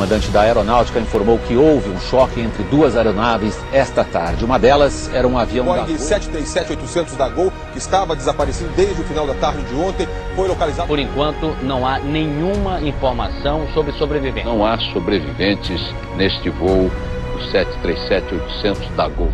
comandante da Aeronáutica informou que houve um choque entre duas aeronaves esta tarde. Uma delas era um avião da Boeing 737-800 da Gol, que estava desaparecido desde o final da tarde de ontem, foi localizado. Por enquanto, não há nenhuma informação sobre sobreviventes. Não há sobreviventes neste voo do 737-800 da Gol.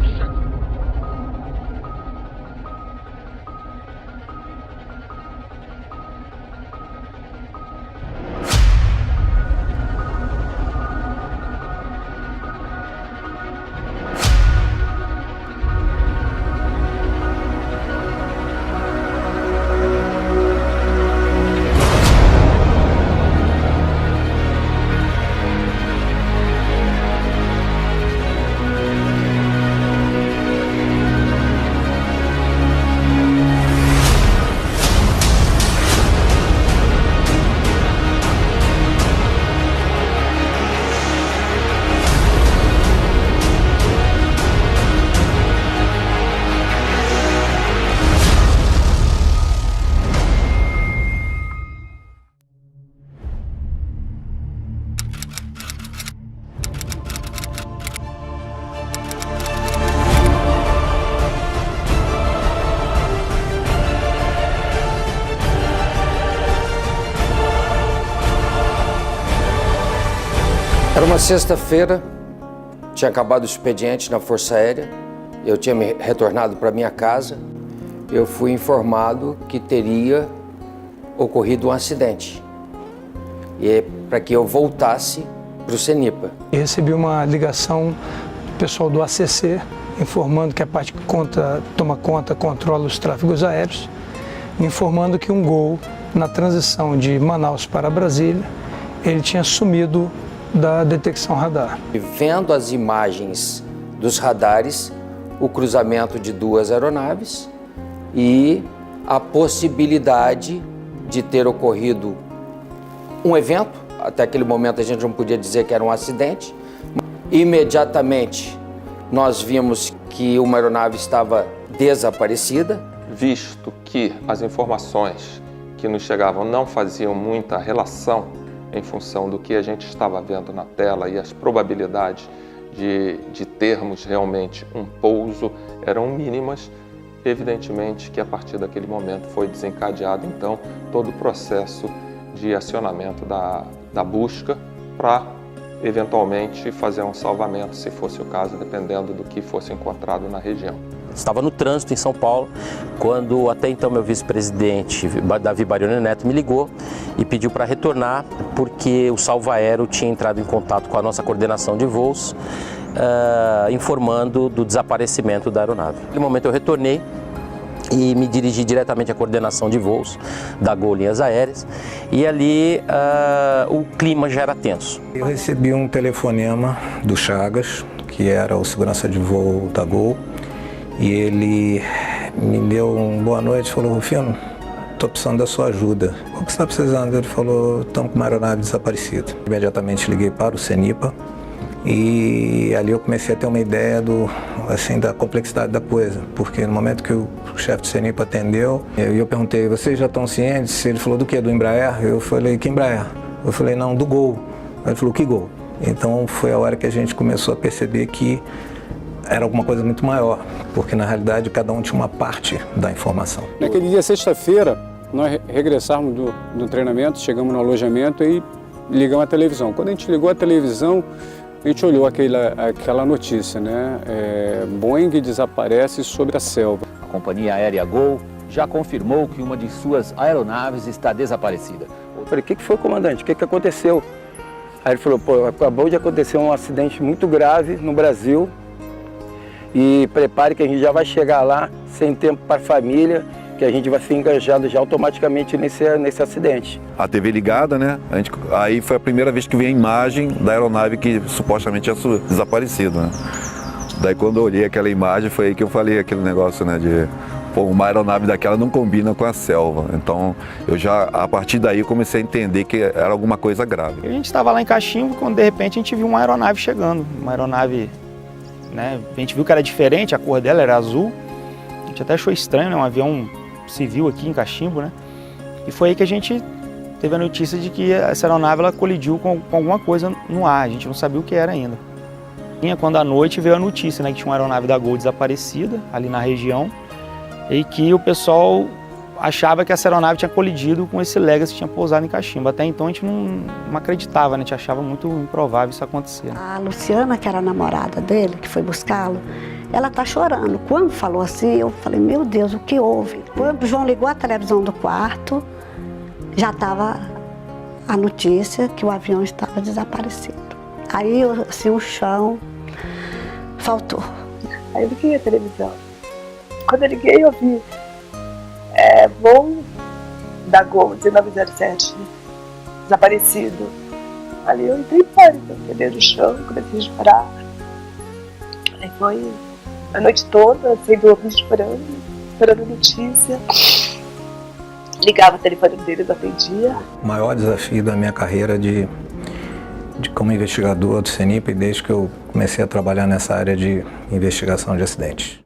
Era uma sexta-feira, tinha acabado o expediente na Força Aérea, eu tinha me retornado para minha casa, eu fui informado que teria ocorrido um acidente, e para que eu voltasse para o CENIPA. E recebi uma ligação do pessoal do ACC, informando que a parte que toma conta, controla os tráfegos aéreos, informando que um Gol, na transição de Manaus para Brasília, ele tinha sumido da detecção radar. Vendo as imagens dos radares, o cruzamento de duas aeronaves e a possibilidade de ter ocorrido um evento. Até aquele momento a gente não podia dizer que era um acidente. Imediatamente nós vimos que uma aeronave estava desaparecida. Visto que as informações que nos chegavam não faziam muita relação em função do que a gente estava vendo na tela e as probabilidades de termos realmente um pouso eram mínimas, evidentemente que a partir daquele momento foi desencadeado então todo o processo de acionamento da busca para eventualmente fazer um salvamento, se fosse o caso, dependendo do que fosse encontrado na região. Estava no trânsito em São Paulo, quando até então meu vice-presidente, Davi Barioni Neto, me ligou e pediu para retornar, porque o Salvo Aero tinha entrado em contato com a nossa coordenação de voos, informando do desaparecimento da aeronave. Naquele momento eu retornei e me dirigi diretamente à coordenação de voos da Gol Linhas Aéreas, e ali o clima já era tenso. Eu recebi um telefonema do Chagas, que era o segurança de voo da Gol, e ele me deu uma boa noite, falou: Rufino, estou precisando da sua ajuda. O que você está precisando? Ele falou: estamos com uma aeronave desaparecida. Imediatamente liguei para o CENIPA e ali eu comecei a ter uma ideia da complexidade da coisa, porque no momento que o chefe do CENIPA atendeu, eu perguntei: vocês já estão cientes? Ele falou: do que? Do Embraer? Eu falei: que Embraer? Eu falei: não, do Gol. Ele falou: que Gol? Então foi a hora que a gente começou a perceber que era alguma coisa muito maior, porque na realidade cada um tinha uma parte da informação. Naquele dia, sexta-feira, nós regressamos do treinamento, chegamos no alojamento e ligamos a televisão. Quando a gente ligou a televisão, a gente olhou aquela notícia, né? Boeing desaparece sobre a selva. A companhia aérea Gol já confirmou que uma de suas aeronaves está desaparecida. Eu falei: o que foi, comandante? O que aconteceu? Aí ele falou: pô, acabou de acontecer um acidente muito grave no Brasil, e prepare que a gente já vai chegar lá sem tempo para a família, que a gente vai ser engajado já automaticamente nesse acidente. A TV ligada, né? Aí foi a primeira vez que vi a imagem da aeronave que supostamente tinha desaparecido, né? Daí quando eu olhei aquela imagem, foi aí que eu falei aquele negócio, né? Pô, uma aeronave daquela não combina com a selva. Então eu já, a partir daí, eu comecei a entender que era alguma coisa grave. A gente estava lá em Cachimbo, quando de repente a gente viu uma aeronave chegando, uma aeronave, né? A gente viu que era diferente, a cor dela era azul. A gente até achou estranho, né? Um avião civil aqui em Cachimbo, né? E foi aí que a gente teve a notícia de que essa aeronave ela colidiu com alguma coisa no ar, a gente não sabia o que era ainda. Quando à noite veio a notícia, né, que tinha uma aeronave da Gol desaparecida ali na região e que o pessoal achava que essa aeronave tinha colidido com esse Legacy que tinha pousado em Cachimbo. Até então a gente não acreditava, né? A gente achava muito improvável isso acontecer. A Luciana, que era a namorada dele, que foi buscá-lo, ela tá chorando. Quando falou assim, eu falei, meu Deus, o que houve? Quando o João ligou a televisão do quarto, já estava a notícia que o avião estava desaparecido. Aí, assim, o chão faltou. Aí eu liguei a televisão. Quando eu liguei, eu vi voo da Gol 1907 desaparecido. Ali eu entrei em pânico, eu fiquei no chão, comecei a chorar. Aí foi a noite toda, sem dormir, esperando notícia. Ligava o telefone dele, não atendia. O maior desafio da minha carreira como investigador do CENIPA, desde que eu comecei a trabalhar nessa área de investigação de acidentes.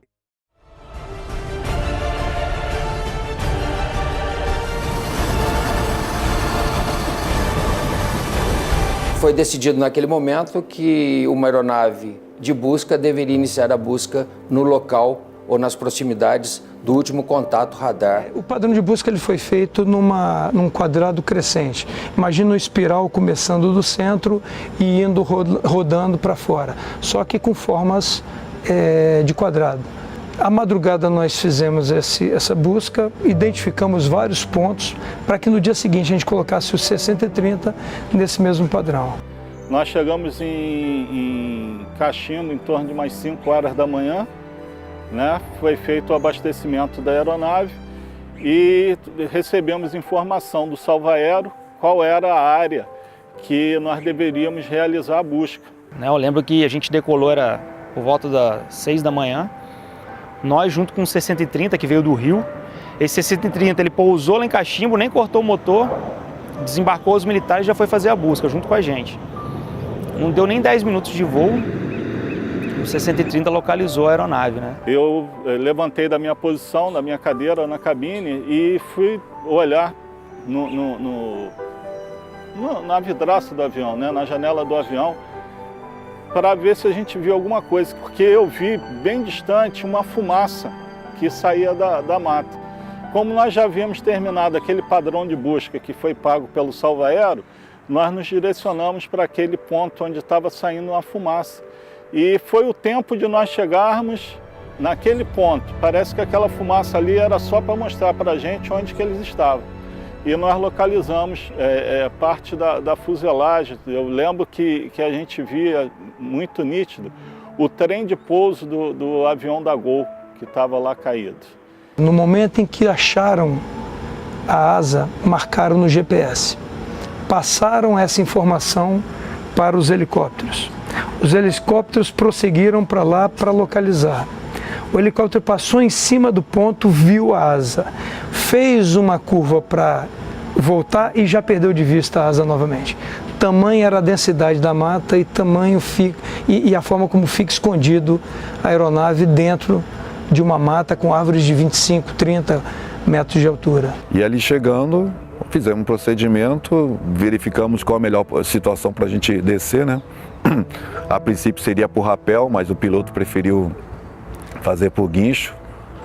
Foi decidido naquele momento que uma aeronave de busca deveria iniciar a busca no local ou nas proximidades do último contato radar. O padrão de busca ele foi feito num quadrado crescente. Imagina uma espiral começando do centro e indo rodando para fora, só que com formas de quadrado. À madrugada nós fizemos essa busca, identificamos vários pontos para que no dia seguinte a gente colocasse o 60-30 nesse mesmo padrão. Nós chegamos em Cachimbo em torno de umas 5 horas da manhã, né? Foi feito o abastecimento da aeronave e recebemos informação do Salvaero qual era a área que nós deveríamos realizar a busca. Eu lembro que a gente decolou, era por volta das 6 da manhã. Nós, junto com o 60-30, que veio do Rio, esse 60-30 ele pousou lá em Cachimbo, nem cortou o motor, desembarcou os militares e já foi fazer a busca junto com a gente. Não deu nem 10 minutos de voo, o 60-30 localizou a aeronave, né? Eu levantei da minha posição, da minha cadeira na cabine e fui olhar na vidraça do avião, né? Na janela do avião, para ver se a gente viu alguma coisa, porque eu vi bem distante uma fumaça que saía da mata. Como nós já havíamos terminado aquele padrão de busca que foi pago pelo Salvaero, nós nos direcionamos para aquele ponto onde estava saindo uma fumaça. E foi o tempo de nós chegarmos naquele ponto. Parece que aquela fumaça ali era só para mostrar para a gente onde que eles estavam. E nós localizamos parte da fuselagem. Eu lembro que a gente via muito nítido o trem de pouso do avião da Gol, que estava lá caído. No momento em que acharam a asa, marcaram no GPS. Passaram essa informação para os helicópteros. Os helicópteros prosseguiram para lá para localizar. O helicóptero passou em cima do ponto, viu a asa, fez uma curva para voltar e já perdeu de vista a asa novamente. Tamanha era a densidade da mata e a forma como fica escondido a aeronave dentro de uma mata com árvores de 25, 30 metros de altura. E ali chegando, fizemos um procedimento, verificamos qual a melhor situação para a gente descer, né? A princípio seria por rapel, mas o piloto preferiu fazer por guincho,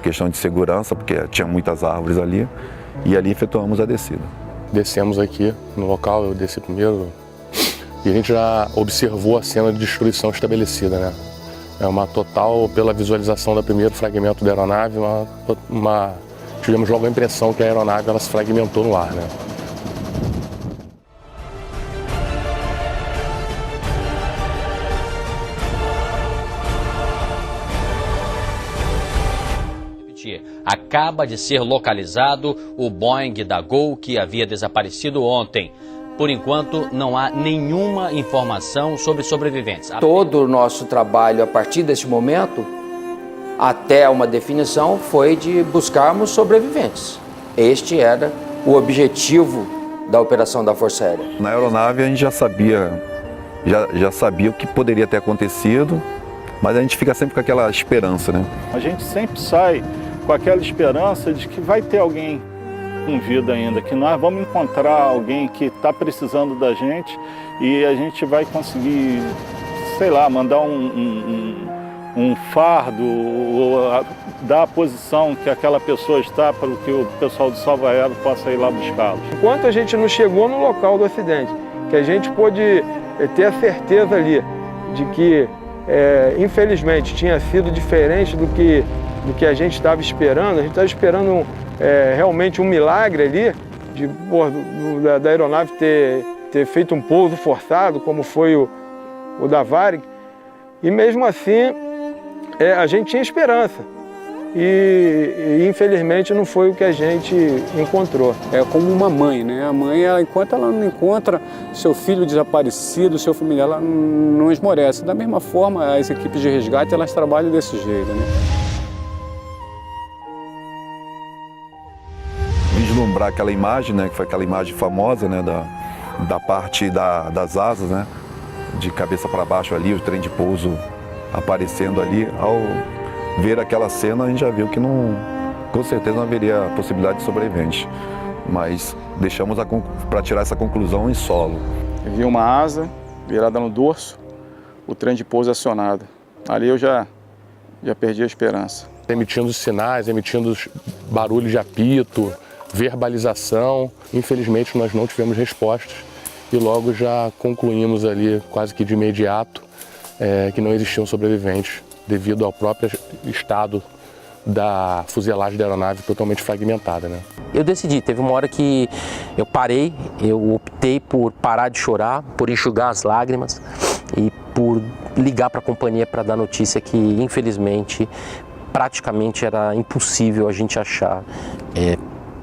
questão de segurança, porque tinha muitas árvores ali, e ali efetuamos a descida. Descemos aqui no local, eu desci primeiro, e a gente já observou a cena de destruição estabelecida, né? É uma total, pela visualização do primeiro fragmento da aeronave, tivemos logo a impressão que a aeronave ela se fragmentou no ar, né? Acaba de ser localizado o Boeing da Gol que havia desaparecido ontem. Por enquanto, não há nenhuma informação sobre sobreviventes. Todo o nosso trabalho a partir desse momento, até uma definição, foi de buscarmos sobreviventes. Este era o objetivo da operação da Força Aérea. Na aeronave a gente já sabia o que poderia ter acontecido, mas a gente fica sempre com aquela esperança, né? A gente sempre sai com aquela esperança de que vai ter alguém com vida ainda, que nós vamos encontrar alguém que está precisando da gente e a gente vai conseguir, sei lá, mandar um fardo, ou dar a posição que aquela pessoa está para que o pessoal do Salva Aero possa ir lá buscá-los. Enquanto a gente não chegou no local do acidente, que a gente pôde ter a certeza ali de que, infelizmente, tinha sido diferente do que a gente estava esperando. A gente estava esperando realmente um milagre ali, da aeronave ter feito um pouso forçado, como foi o da Varig. E mesmo assim, a gente tinha esperança. E infelizmente não foi o que a gente encontrou. É como uma mãe, né? A mãe, enquanto ela não encontra seu filho desaparecido, seu familiar, ela não esmorece. Da mesma forma, as equipes de resgate, elas trabalham desse jeito, né? Vislumbrar aquela imagem, né, que foi aquela imagem famosa, né, da parte das asas, né, de cabeça para baixo ali, o trem de pouso aparecendo ali. Ao ver aquela cena, a gente já viu que com certeza não haveria possibilidade de sobrevivente, mas deixamos para tirar essa conclusão em solo. Eu vi uma asa virada no dorso, o trem de pouso acionado. Ali eu já perdi a esperança. Emitindo sinais, emitindo barulho de apito, verbalização. Infelizmente nós não tivemos respostas e logo já concluímos ali quase que de imediato que não existiam sobreviventes devido ao próprio estado da fuselagem da aeronave totalmente fragmentada, né? Eu decidi, teve uma hora que eu parei, eu optei por parar de chorar, por enxugar as lágrimas e por ligar para a companhia para dar notícia que, infelizmente, praticamente era impossível a gente achar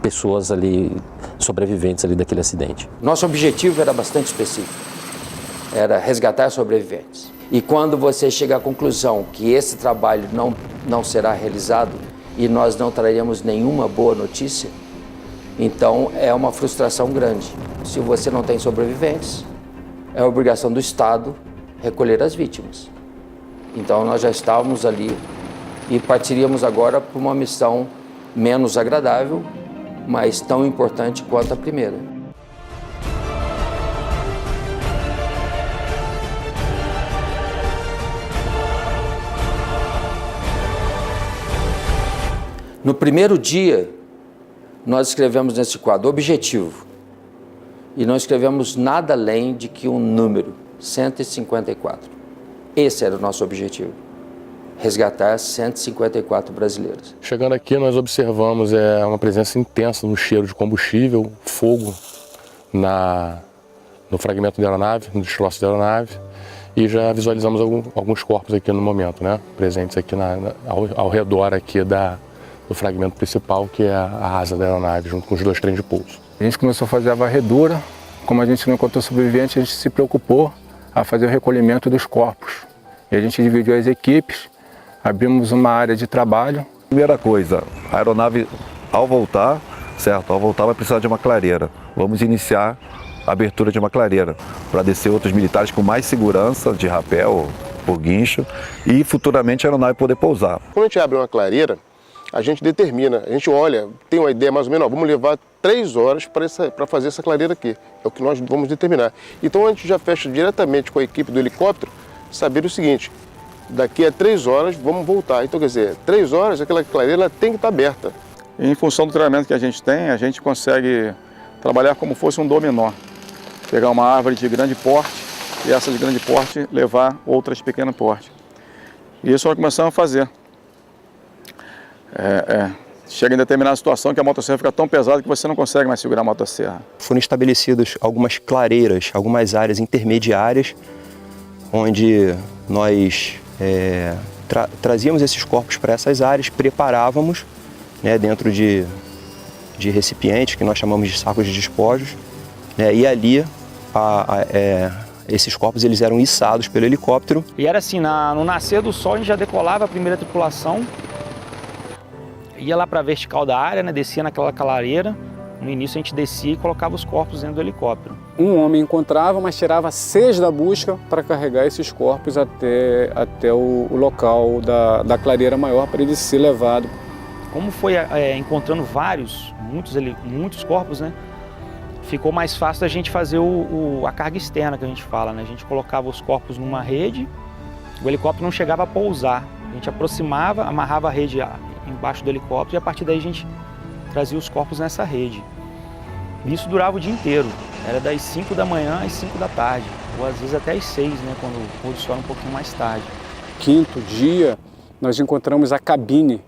pessoas ali, sobreviventes ali daquele acidente. Nosso objetivo era bastante específico, era resgatar sobreviventes. E quando você chega à conclusão que esse trabalho não será realizado e nós não traremos nenhuma boa notícia, então é uma frustração grande. Se você não tem sobreviventes, é obrigação do Estado recolher as vítimas. Então nós já estávamos ali e partiríamos agora para uma missão menos agradável, mas tão importante quanto a primeira. No primeiro dia, nós escrevemos nesse quadro objetivo e não escrevemos nada além de que um número, 154. Esse era o nosso objetivo, resgatar 154 brasileiros. Chegando aqui, nós observamos uma presença intensa no cheiro de combustível, fogo no fragmento da aeronave, no destroço da aeronave, e já visualizamos alguns corpos aqui no momento, né? Presentes aqui ao redor aqui do fragmento principal, que é a asa da aeronave, junto com os dois trens de pouso. A gente começou a fazer a varredura. Como a gente não encontrou sobrevivente, a gente se preocupou a fazer o recolhimento dos corpos. E a gente dividiu as equipes, abrimos uma área de trabalho. Primeira coisa, a aeronave, ao voltar, vai precisar de uma clareira. Vamos iniciar a abertura de uma clareira, para descer outros militares com mais segurança, de rapel, por guincho, e futuramente a aeronave poder pousar. Quando a gente abre uma clareira, a gente determina, a gente olha, tem uma ideia mais ou menos, vamos levar 3 horas para fazer essa clareira aqui, é o que nós vamos determinar. Então a gente já fecha diretamente com a equipe do helicóptero, saber o seguinte, daqui a 3 horas vamos voltar. Então quer dizer, 3 horas aquela clareira tem que estar aberta. Em função do treinamento que a gente tem, a gente consegue trabalhar como fosse um dominó. Pegar uma árvore de grande porte e essa de grande porte levar outras de pequeno porte. E isso nós começamos a fazer. Chega em determinada situação que a motosserra fica tão pesada que você não consegue mais segurar a motosserra. Foram estabelecidas algumas clareiras, algumas áreas intermediárias, onde nós trazíamos esses corpos para essas áreas, preparávamos, né, dentro de recipientes, que nós chamamos de sacos de despojos, né, e ali esses corpos eles eram içados pelo helicóptero. E era assim, no nascer do sol a gente já decolava a primeira tripulação, ia lá para a vertical da área, né, descia naquela clareira. No início a gente descia e colocava os corpos dentro do helicóptero. Um homem encontrava, mas tirava 6 da busca para carregar esses corpos até o local da clareira maior para ele ser levado Como foi encontrando muitos corpos, né? Ficou mais fácil a gente fazer a carga externa que a gente fala, né? A gente colocava os corpos numa rede, o helicóptero não chegava a pousar. A gente aproximava, amarrava a rede embaixo do helicóptero e a partir daí a gente trazia os corpos nessa rede. Isso durava o dia inteiro, era das 5 da manhã às 5 da tarde, ou às vezes até às 6, né, quando o pôr do sol era um pouquinho mais tarde. Quinto dia, nós encontramos a cabine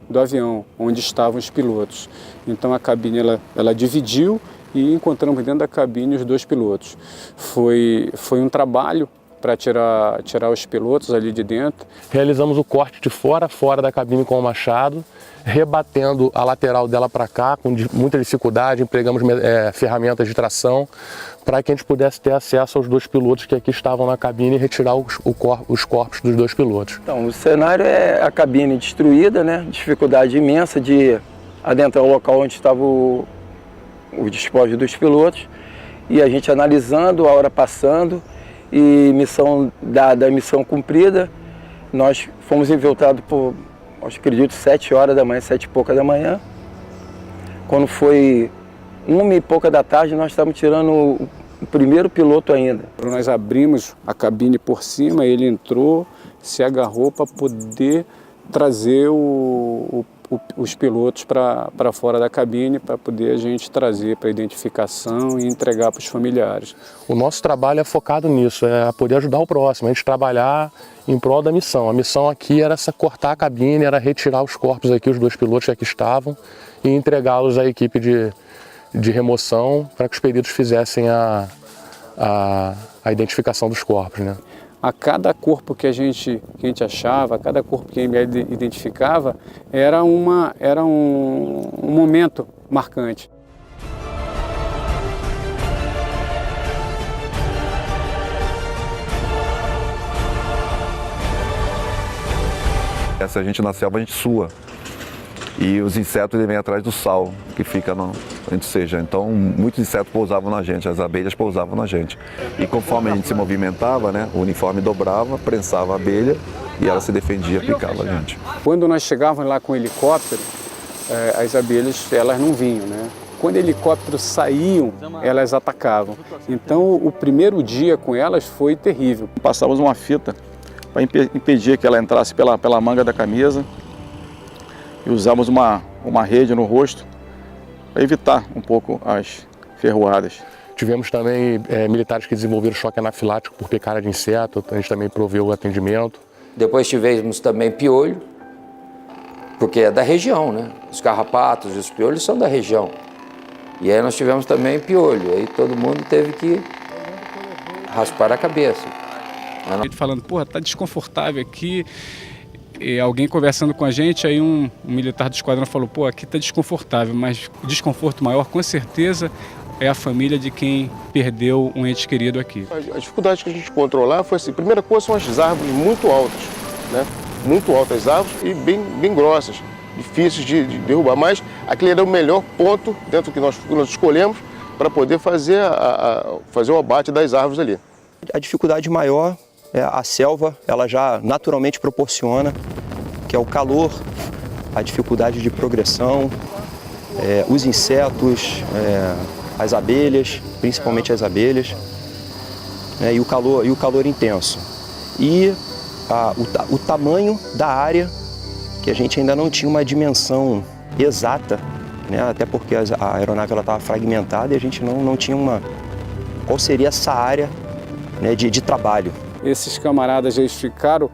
do avião, onde estavam os pilotos. Então a cabine ela dividiu e encontramos dentro da cabine os 2 pilotos. Foi um trabalho para tirar os pilotos ali de dentro. Realizamos o corte de fora a fora da cabine com o machado, rebatendo a lateral dela para cá com muita dificuldade, empregamos ferramentas de tração para que a gente pudesse ter acesso aos 2 pilotos que aqui estavam na cabine e retirar os corpos dos 2 pilotos. Então, o cenário é a cabine destruída, né? Dificuldade imensa de adentrar o local onde estava o despojo dos pilotos e a gente analisando, a hora passando e missão dada, missão cumprida, nós fomos infiltrados por, acredito, 7 horas da manhã, 7 e pouca da manhã. Quando foi 1 e pouca da tarde, nós estávamos tirando o primeiro piloto ainda. Nós abrimos a cabine por cima, ele entrou, se agarrou para poder trazer os pilotos para fora da cabine, para poder a gente trazer para identificação e entregar para os familiares. O nosso trabalho é focado nisso, é poder ajudar o próximo, a gente trabalhar em prol da missão. A missão aqui era cortar a cabine, era retirar os corpos aqui, os 2 pilotos que aqui estavam, e entregá-los à equipe de remoção para que os peritos fizessem a identificação dos corpos, né? A cada corpo que a gente achava, a cada corpo que a ML identificava, era um momento marcante. Se a gente na selva, a gente sua. E os insetos vêm atrás do sal, que fica onde seja. Então, muitos insetos pousavam na gente, as abelhas pousavam na gente. E conforme a gente se movimentava, né, o uniforme dobrava, prensava a abelha e ela se defendia, picava a gente. Quando nós chegávamos lá com o helicóptero, as abelhas elas não vinham, né? Quando helicópteros saíam, elas atacavam. Então, o primeiro dia com elas foi terrível. Passávamos uma fita para impedir que ela entrasse pela manga da camisa e usávamos uma rede no rosto para evitar um pouco as ferroadas. Tivemos também militares que desenvolveram choque anafilático por picada de inseto, a gente também proveu o atendimento. Depois tivemos também piolho, porque é da região, né? Os carrapatos e os piolhos são da região. E aí nós tivemos também piolho, aí todo mundo teve que raspar a cabeça. Falando, porra, tá desconfortável aqui. E alguém conversando com a gente, aí um militar do esquadrão falou, pô, aqui tá desconfortável, mas o desconforto maior, com certeza, é a família de quem perdeu um ente querido aqui. A dificuldade que a gente encontrou lá foi assim, a primeira coisa são as árvores muito altas, né? Muito altas as árvores e bem grossas, difíceis de derrubar, mas aquele era o melhor ponto dentro que nós escolhemos para poder fazer o abate das árvores ali. A dificuldade maior a selva, ela já naturalmente proporciona, que é o calor, a dificuldade de progressão, os insetos, as abelhas, principalmente as abelhas, e o calor intenso. E o tamanho da área, que a gente ainda não tinha uma dimensão exata, né, até porque a aeronave estava fragmentada e a gente não tinha qual seria essa área, né, de trabalho. Esses camaradas eles ficaram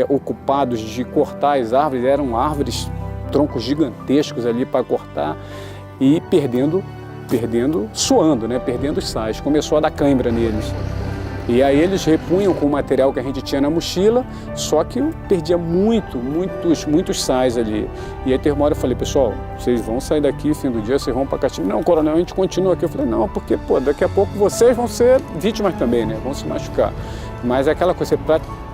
ocupados de cortar as árvores, eram árvores, troncos gigantescos ali para cortar e perdendo, suando, né? Perdendo os sais. Começou a dar cãibra neles. E aí eles repunham com o material que a gente tinha na mochila, só que eu perdia muitos sais ali. E aí teve uma hora eu falei, pessoal, vocês vão sair daqui, fim do dia, vocês vão para Caxias. Não, coronel, a gente continua aqui. Eu falei, não, porque pô, daqui a pouco vocês vão ser vítimas também, né? Vão se machucar. Mas é aquela coisa,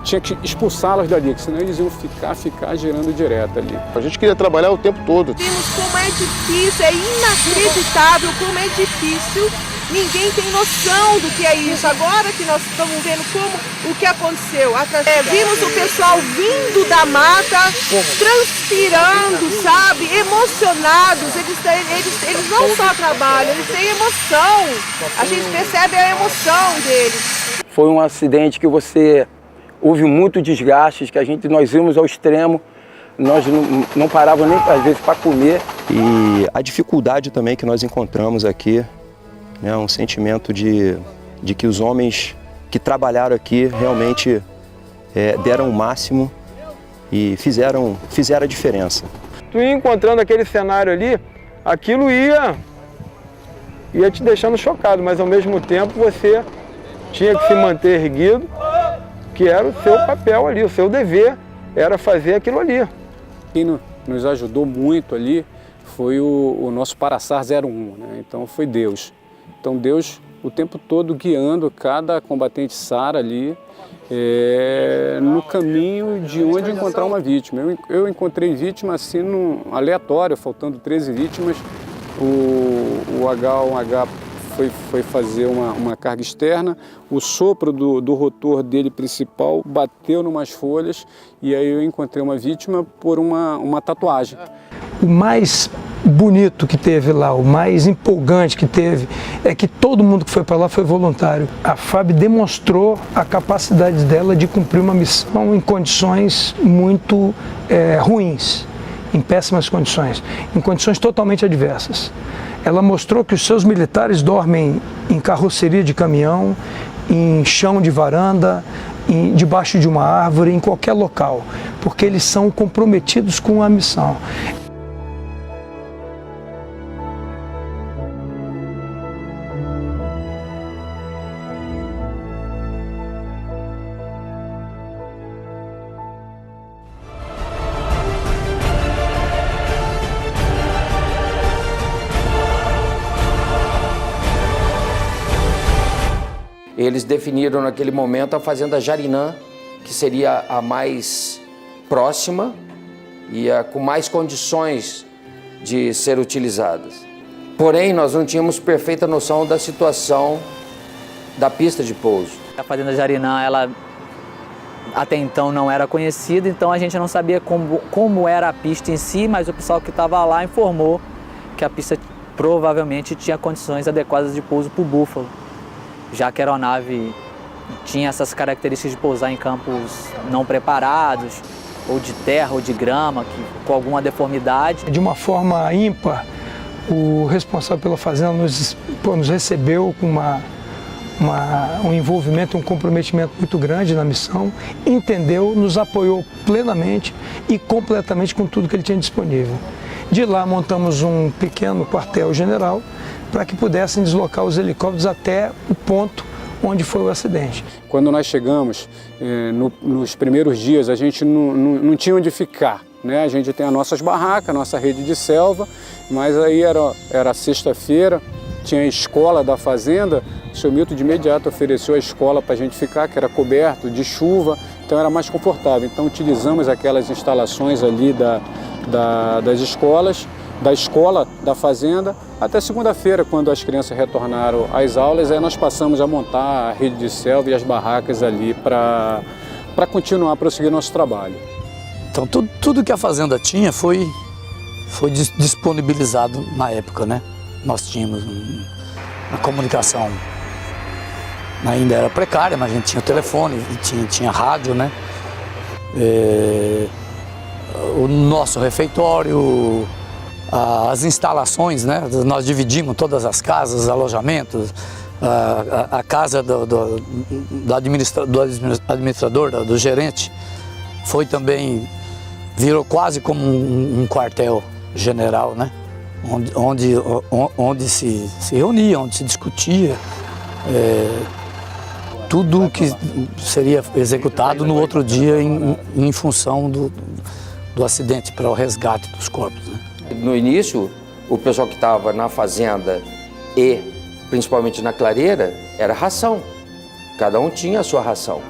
tinha que expulsá-los dali, que senão eles iam ficar girando direto ali. A gente queria trabalhar o tempo todo. Vimos como é difícil, é inacreditável como é difícil Ninguém tem noção do que é isso. Agora que nós estamos vendo o que aconteceu. Vimos o pessoal vindo da mata, transpirando, sabe? Emocionados. Eles não só trabalham, eles têm emoção. A gente percebe a emoção deles. Foi um acidente que houve muito desgaste, que nós vimos ao extremo. Nós não parávamos nem às vezes para comer. E a dificuldade também que nós encontramos aqui, né, um sentimento de que os homens que trabalharam aqui realmente deram o máximo e fizeram a diferença. Tu ia encontrando aquele cenário ali, aquilo ia te deixando chocado, mas ao mesmo tempo você tinha que se manter erguido, que era o seu papel ali, o seu dever era fazer aquilo ali. Quem nos ajudou muito ali foi o nosso Paraçar 01, né? Então foi Deus. Então Deus o tempo todo guiando cada combatente SAR ali no caminho de onde encontrar uma vítima. Eu encontrei vítima assim aleatório, faltando 13 vítimas. O H1H foi fazer uma carga externa, o sopro do rotor dele principal bateu numas folhas e aí eu encontrei uma vítima por uma tatuagem. O mais bonito que teve lá, o mais empolgante que teve, é que todo mundo que foi para lá foi voluntário. A FAB demonstrou a capacidade dela de cumprir uma missão em condições muito ruins, em péssimas condições, em condições totalmente adversas. Ela mostrou que os seus militares dormem em carroceria de caminhão, em chão de varanda, debaixo de uma árvore, em qualquer local, porque eles são comprometidos com a missão. Eles definiram naquele momento a fazenda Jarinã, que seria a mais próxima e com mais condições de ser utilizadas. Porém, nós não tínhamos perfeita noção da situação da pista de pouso. A fazenda Jarinã, ela até então não era conhecida, então a gente não sabia como era a pista em si, mas o pessoal que estava lá informou que a pista provavelmente tinha condições adequadas de pouso para o búfalo, já que a aeronave tinha essas características de pousar em campos não preparados, ou de terra ou de grama, com alguma deformidade. De uma forma ímpar, o responsável pela fazenda nos recebeu com um envolvimento, um comprometimento muito grande na missão, entendeu, nos apoiou plenamente e completamente com tudo que ele tinha disponível. De lá montamos um pequeno quartel-general para que pudessem deslocar os helicópteros até o ponto onde foi o acidente. Quando nós chegamos, nos primeiros dias, a gente não tinha onde ficar, né? A gente tem as nossas barracas, nossa rede de selva, mas aí era sexta-feira, tinha a escola da fazenda, o seu Milton de imediato ofereceu a escola para a gente ficar, que era coberto de chuva, então era mais confortável. Então utilizamos aquelas instalações ali das escolas, da escola da fazenda, até segunda-feira, quando as crianças retornaram às aulas, aí nós passamos a montar a rede de selva e as barracas ali para continuar a prosseguir nosso trabalho. Então tudo que a fazenda tinha foi disponibilizado na época, né? Nós tínhamos a comunicação, ainda era precária, mas a gente tinha o telefone, tinha rádio, né? O nosso refeitório, as instalações, né? Nós dividimos todas as casas, alojamentos, a casa do administrador, do gerente, virou quase como um quartel general, né? Onde se reunia, onde se discutia tudo que seria executado no outro dia em função do acidente, para o resgate dos corpos, né? No início, o pessoal que estava na fazenda e principalmente na clareira era ração. Cada um tinha a sua ração.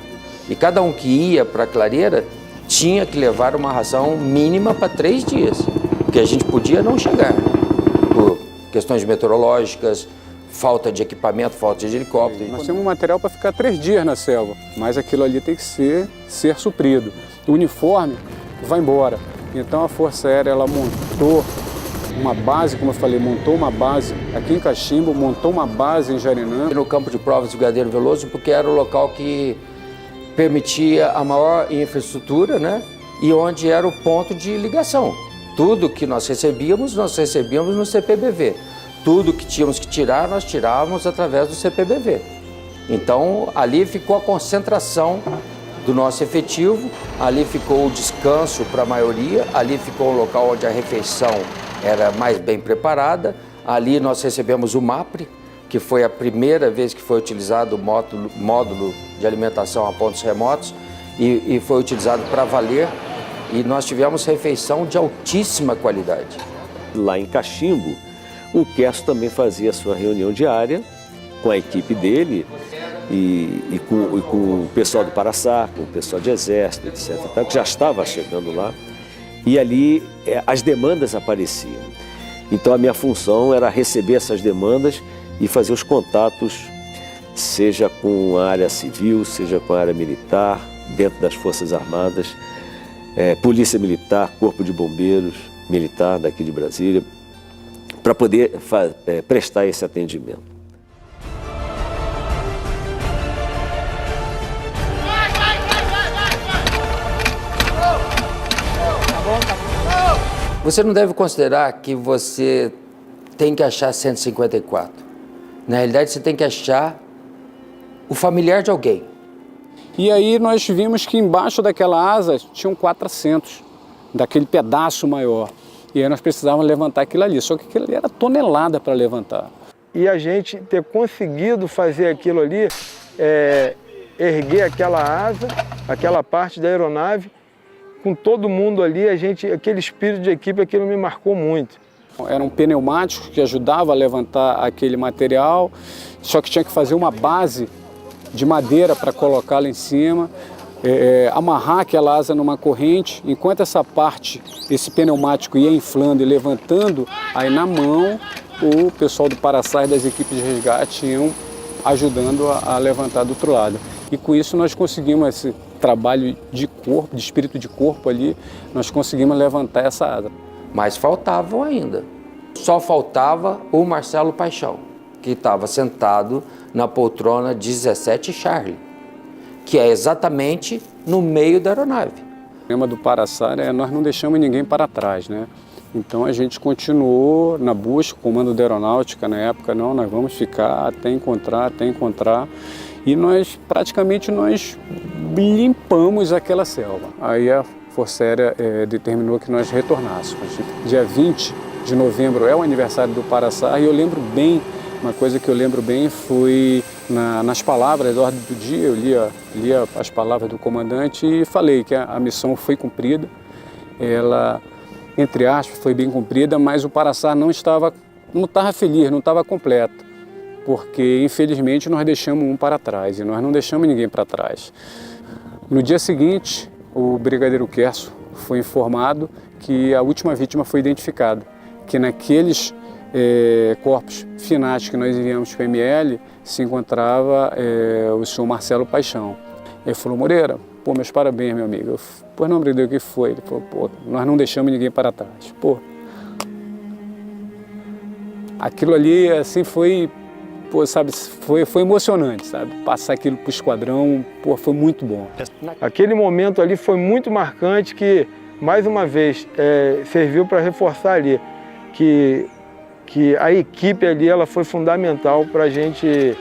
E cada um que ia para a clareira tinha que levar uma ração mínima para 3 dias, porque a gente podia não chegar por questões meteorológicas, falta de equipamento, falta de helicóptero. Nós temos material para ficar 3 dias na selva, mas aquilo ali tem que ser suprido. O uniforme vai embora. Então a Força Aérea ela montou uma base, como eu falei, montou uma base aqui em Cachimbo, montou uma base em Jarinã. No campo de provas do Brigadeiro Veloso, porque era o local que permitia a maior infraestrutura, né? E onde era o ponto de ligação. Tudo que nós recebíamos no CPBV. Tudo que tínhamos que tirar, nós tirávamos através do CPBV. Então, ali ficou a concentração do nosso efetivo, ali ficou o descanso para a maioria, ali ficou o local onde a refeição era mais bem preparada. Ali nós recebemos o MAPRE, que foi a primeira vez que foi utilizado o módulo de alimentação a pontos remotos e foi utilizado para valer. E nós tivemos refeição de altíssima qualidade. Lá em Cachimbo, o Querso também fazia a sua reunião diária com a equipe dele e com o pessoal do Paraçá, com o pessoal de Exército, etc., que já estava chegando lá. E ali as demandas apareciam. Então a minha função era receber essas demandas e fazer os contatos, seja com a área civil, seja com a área militar, dentro das Forças Armadas, Polícia Militar, Corpo de Bombeiros Militar daqui de Brasília, para poder prestar esse atendimento. Você não deve considerar que você tem que achar 154. Na realidade, você tem que achar o familiar de alguém. E aí nós vimos que embaixo daquela asa tinham 400, daquele pedaço maior. E aí nós precisávamos levantar aquilo ali, só que aquilo ali era tonelada para levantar. E a gente ter conseguido fazer aquilo ali, erguer aquela asa, aquela parte da aeronave, com todo mundo ali, aquele espírito de equipe, aquilo me marcou muito. Eram pneumáticos que ajudavam a levantar aquele material, só que tinha que fazer uma base de madeira para colocar lá em cima, amarrar aquela asa numa corrente, enquanto essa parte, esse pneumático ia inflando e levantando, aí na mão o pessoal do Paraçá e das equipes de resgate iam ajudando a levantar do outro lado. E com isso nós conseguimos esse trabalho de corpo, de espírito de corpo ali, nós conseguimos levantar essa asa. Mas faltavam ainda. Só faltava o Marcelo Paixão, que estava sentado na poltrona 17 Charlie, que é exatamente no meio da aeronave. O lema do Paraçá é nós não deixamos ninguém para trás, né? Então a gente continuou na busca, o comando da aeronáutica na época, não, nós vamos ficar até encontrar. E nós praticamente limpamos aquela selva. Aí a Força Aérea determinou que nós retornássemos. Dia 20 de novembro é o aniversário do Paraçá e eu lembro bem, uma coisa que eu lembro bem foi nas palavras da ordem do dia, eu lia as palavras do comandante e falei que a missão foi cumprida. Ela, entre aspas, foi bem cumprida, mas o Paraçá não estava feliz, não estava completo, porque infelizmente nós deixamos um para trás e nós não deixamos ninguém para trás. No dia seguinte, o Brigadeiro Querso foi informado que a última vítima foi identificada, que naqueles corpos finais que nós enviamos para o ML se encontrava o senhor Marcelo Paixão. Ele falou: Moreira, pô, meus parabéns, meu amigo. Pois não, Brigadeiro, o que foi? Ele falou: pô, nós não deixamos ninguém para trás. Pô, aquilo ali, assim, foi emocionante, sabe? Passar aquilo para o esquadrão, pô, foi muito bom. Aquele momento ali foi muito marcante que, mais uma vez, serviu para reforçar ali que a equipe ali ela foi fundamental para a gente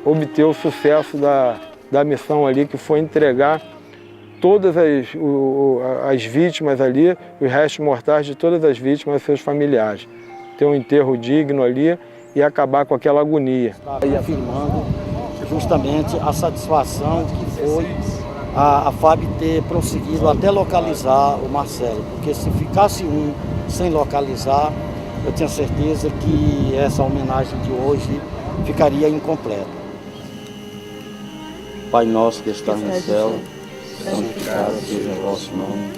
obter o sucesso da missão ali, que foi entregar todas as vítimas ali, os restos mortais de todas as vítimas aos seus familiares. Ter um enterro digno ali e acabar com aquela agonia. E afirmando justamente a satisfação que foi a FAB ter prosseguido até localizar o Marcelo, porque se ficasse um sem localizar, eu tenho certeza que essa homenagem de hoje ficaria incompleta. Pai nosso que estás no céu, santificado seja o vosso nome,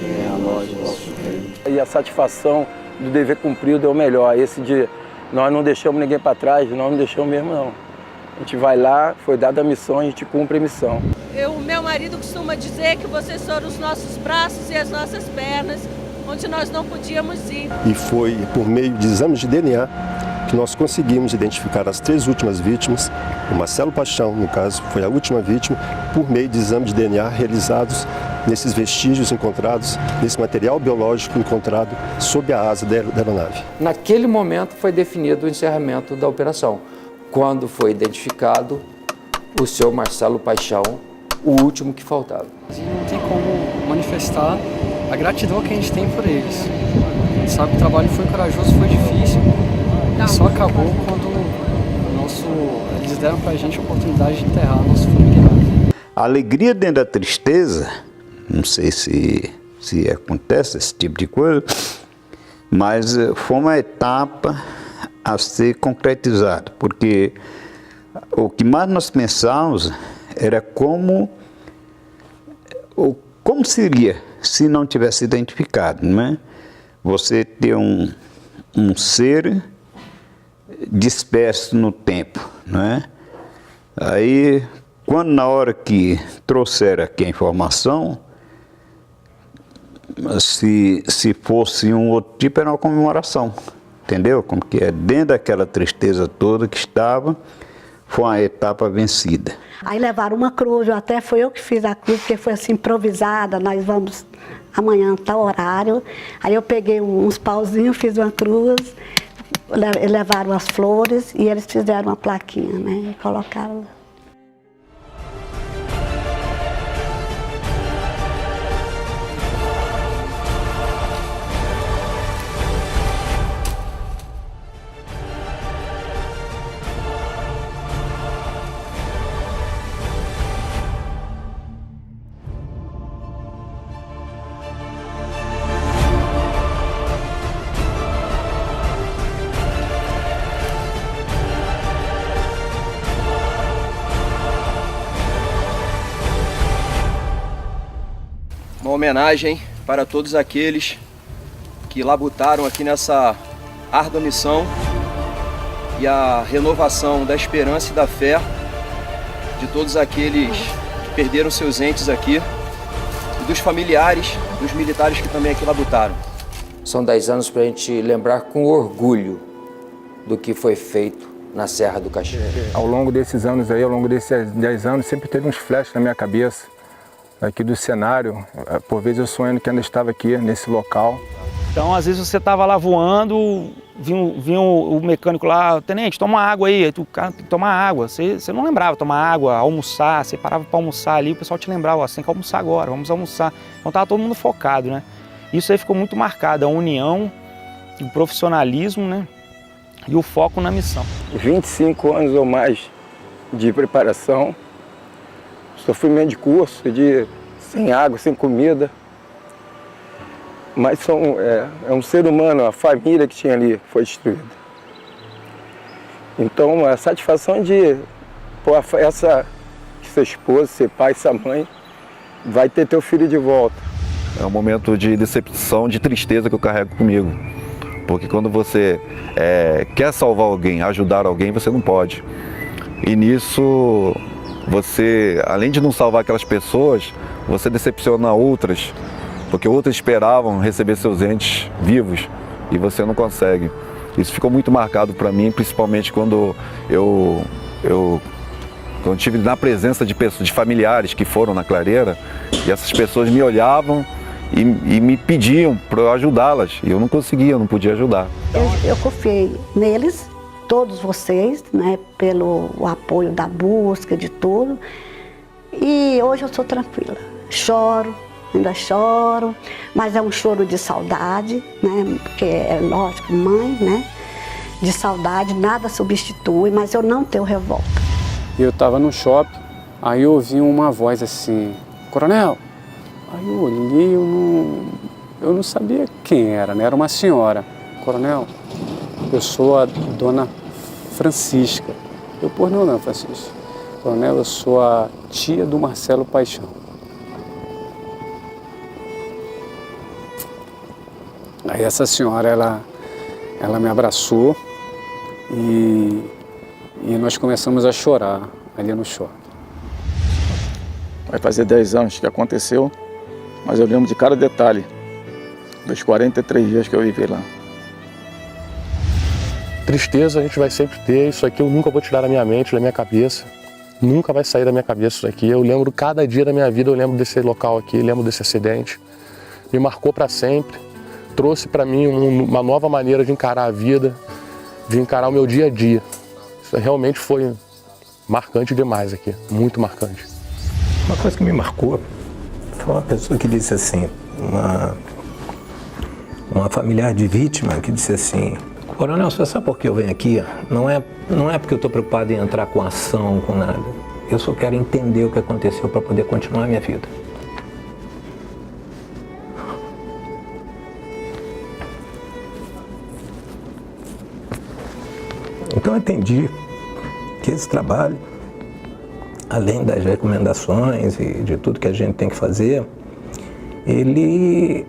venha a nós o vosso reino. E a satisfação do dever cumprido é o melhor, esse de Nós não deixamos ninguém para trás, nós não deixamos mesmo não. A gente vai lá, foi dada a missão, a gente cumpre a missão. O meu marido costuma dizer que vocês foram os nossos braços e as nossas pernas, onde nós não podíamos ir. E foi por meio de exames de DNA que nós conseguimos identificar as 3 últimas vítimas. O Marcelo Paixão, no caso, foi a última vítima, por meio de exames de DNA realizados nesses vestígios encontrados, nesse material biológico encontrado sob a asa da aeronave. Naquele momento foi definido o encerramento da operação, quando foi identificado o seu Marcelo Paixão, o último que faltava. Não tem como manifestar a gratidão que a gente tem por eles. A gente sabe que o trabalho foi corajoso, foi difícil, e só acabou quando eles deram pra gente a oportunidade de enterrar nosso familiar. A alegria dentro da tristeza, não sei se acontece esse tipo de coisa, mas foi uma etapa a ser concretizada, porque o que mais nós pensávamos era como seria se não tivesse identificado, não é? Você ter um ser disperso no tempo, não é? Aí, quando na hora que trouxeram aqui a informação, se fosse um outro tipo, era uma comemoração, entendeu? Como que é, dentro daquela tristeza toda que estava, foi uma etapa vencida. Aí levaram uma cruz, até foi eu que fiz a cruz, porque foi assim improvisada, nós vamos amanhã, tal horário. Aí eu peguei uns pauzinhos, fiz uma cruz, levaram as flores e eles fizeram uma plaquinha, né, e colocaram. Uma homenagem para todos aqueles que labutaram aqui nessa árdua missão e a renovação da esperança e da fé de todos aqueles que perderam seus entes aqui e dos familiares dos militares que também aqui labutaram. São 10 anos para a gente lembrar com orgulho do que foi feito na Serra do Caixão. Ao longo desses anos aí, ao longo desses 10 anos, sempre teve uns flashes na minha cabeça aqui do cenário. Por vezes eu sonhando que ainda estava aqui nesse local. Então, às vezes você estava lá voando, vinha o mecânico lá, tenente, toma água aí tu cara tem que tomar água. Você não lembrava tomar água, almoçar, você parava para almoçar ali, o pessoal te lembrava, ó, você tem que almoçar agora, vamos almoçar. Então estava todo mundo focado, né? Isso aí ficou muito marcado, a união, o profissionalismo, né? E o foco na missão. 25 anos ou mais de preparação, sofrimento de curso, sem água, sem comida. Mas é um ser humano, a família que tinha ali foi destruída. Então a satisfação de ser esposa, ser pai, ser mãe, vai ter teu filho de volta. É um momento de decepção, de tristeza que eu carrego comigo. Porque quando você quer salvar alguém, ajudar alguém, você não pode. E nisso, você, além de não salvar aquelas pessoas, você decepciona outras. Porque outras esperavam receber seus entes vivos e você não consegue. Isso ficou muito marcado para mim, principalmente quando eu estive na presença de pessoas, de familiares que foram na clareira, e essas pessoas me olhavam e me pediam para eu ajudá-las, e eu não conseguia, eu não podia ajudar. Eu confiei neles, todos vocês, né, pelo apoio da busca, de tudo, e hoje eu sou tranquila, choro, ainda choro, mas é um choro de saudade, né? Porque é lógico, mãe, né? De saudade, nada substitui, mas eu não tenho revolta. Eu estava no shopping, aí eu ouvi uma voz assim, Coronel. Aí eu olhei, eu não sabia quem era, né? Era uma senhora. Coronel, eu sou a dona Francisca. Eu, por não, dona Francisca. Coronel, eu sou a tia do Marcelo Paixão. Aí essa senhora, ela me abraçou, e nós começamos a chorar ali no choque. Vai fazer 10 anos que aconteceu, mas eu lembro de cada detalhe dos 43 dias que eu vivi lá. Tristeza a gente vai sempre ter, isso aqui eu nunca vou tirar da minha mente, da minha cabeça. Nunca vai sair da minha cabeça isso aqui. Eu lembro cada dia da minha vida, eu lembro desse local aqui, lembro desse acidente. Me marcou para sempre, trouxe para mim uma nova maneira de encarar a vida, de encarar o meu dia a dia. Isso realmente foi marcante demais aqui, muito marcante. Uma coisa que me marcou foi uma pessoa que disse assim, uma familiar de vítima que disse assim: Coronel, você sabe por que eu venho aqui? Não é porque eu estou preocupado em entrar com ação, com nada. Eu só quero entender o que aconteceu para poder continuar a minha vida. Então eu entendi que esse trabalho, além das recomendações e de tudo que a gente tem que fazer, ele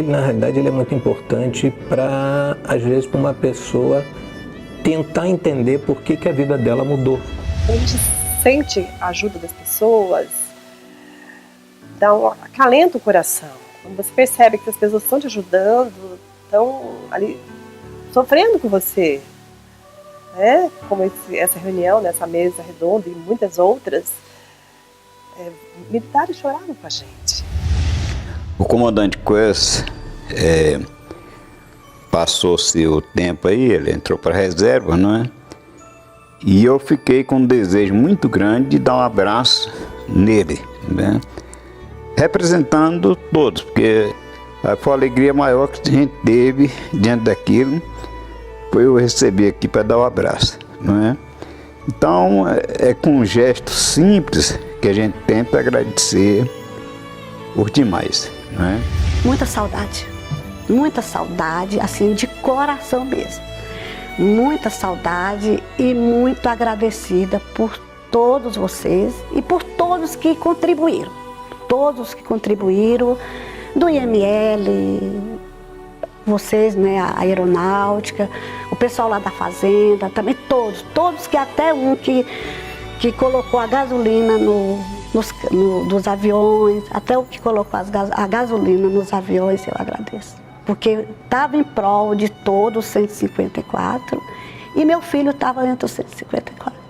na realidade ele é muito importante para, às vezes, para uma pessoa tentar entender por que a vida dela mudou. A gente sente a ajuda das pessoas, acalenta o coração. Quando você percebe que as pessoas estão te ajudando, estão ali sofrendo com você, né? Como essa reunião, nessa mesa redonda e muitas outras, militares choraram com a gente. O comandante Quest, passou-se o tempo aí, ele entrou para a reserva, não é? E eu fiquei com um desejo muito grande de dar um abraço nele, né? Representando todos, porque foi a alegria maior que a gente teve diante daquilo, foi eu receber aqui para dar um abraço, não é? Então, é com um gesto simples que a gente tenta agradecer os demais, não é? Muita saudade, assim, de coração mesmo. Muita saudade e muito agradecida por todos vocês e por todos que contribuíram. Todos que contribuíram, do IML, vocês, né, a aeronáutica, o pessoal lá da fazenda, também todos que até um que colocou a gasolina nos aviões, até o que colocou a gasolina nos aviões, eu agradeço. Porque estava em prol de todos os 154 e meu filho estava entre os 154.